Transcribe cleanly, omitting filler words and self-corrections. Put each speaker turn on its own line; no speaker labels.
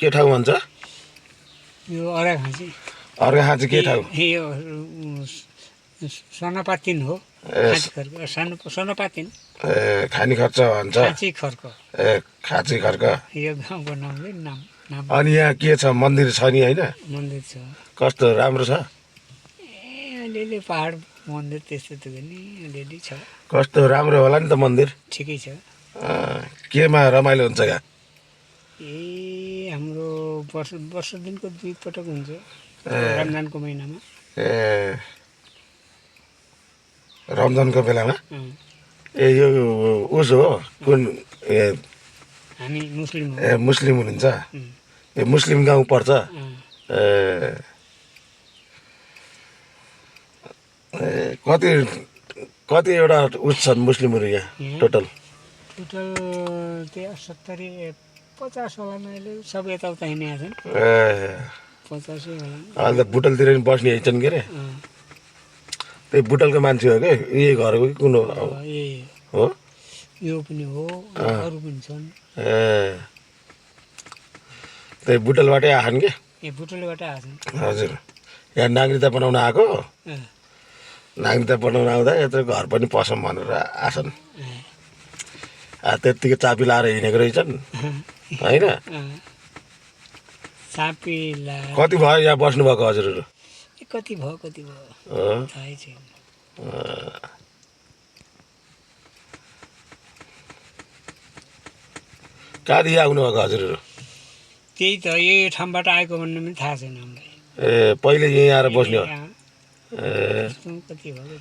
के ठाउँ भन्छ?
यो अर्घाखाँची
अर्घाखाँची के ठाउँ?
यो सनपातिन हो। सनपातिन
ए खानी खर्च भन्छ।
खाँची खर्क
ए खाँची खर्क।
यो गाउँको नामले नाम।
अनि यहाँ के छ? मन्दिर छ नि होइन?
मन्दिर छ।
कस्तो राम्रो छ?
ए अलिअलि पहाड मन्दिर त्यस्तो त नि अलिअलि छ।
कस्तो राम्रो होला नि त मन्दिर?
ठिकै छ।
केमा रमाइलो हुन्छ क्या?
ए हाम्रो वर्ष दिनको 2 पटक हुन्छ रमजानको महिनामा।
ए रमजानको बेलामा? ए यो उस हो कुन? ए
हामी मुस्लिम हो।
ए मुस्लिम हुनुहुन्छ? ए मुस्लिम गाउँ पर्छ? ए कतिवटा उस छन् मुस्लिमहरू यहाँ टोटल?
टोटल त्यहाँ 50 होला मैले सब यताउता हिँडेका छन्।
ए
50 होला।
अहिले त बुटलतिर पनि बस्ने छन् के अरे? त्यही बुटलको मान्छे हो क्या? यही घरको कि कुन हो? हो
यो पनि हो, अरू पनि छन्।
ए त्यही बुटलबाटै आछन् के?
ए बुटलबाट आछन्।
हजुर यहाँ नागरिकता बनाउन आएको? नागरिकता बनाउन आउँदा यत्रो घर पनि पसौँ भनेर आछन्। त्यत्तिकै चापी लाएर हिँडेको रहेछन् होइन?
चापी ला
कति भयो यहाँ बस्नुभएको हजुरहरू?
कति भयो थाहै छैन।
कहाँदेखि आउनुभएको हजुरहरू?
त्यही त यही ठाउँबाट आएको भन्ने पनि थाहा छैन हामीलाई।
ए पहिले यहीँ आएर बस्ने हो?
कति भयो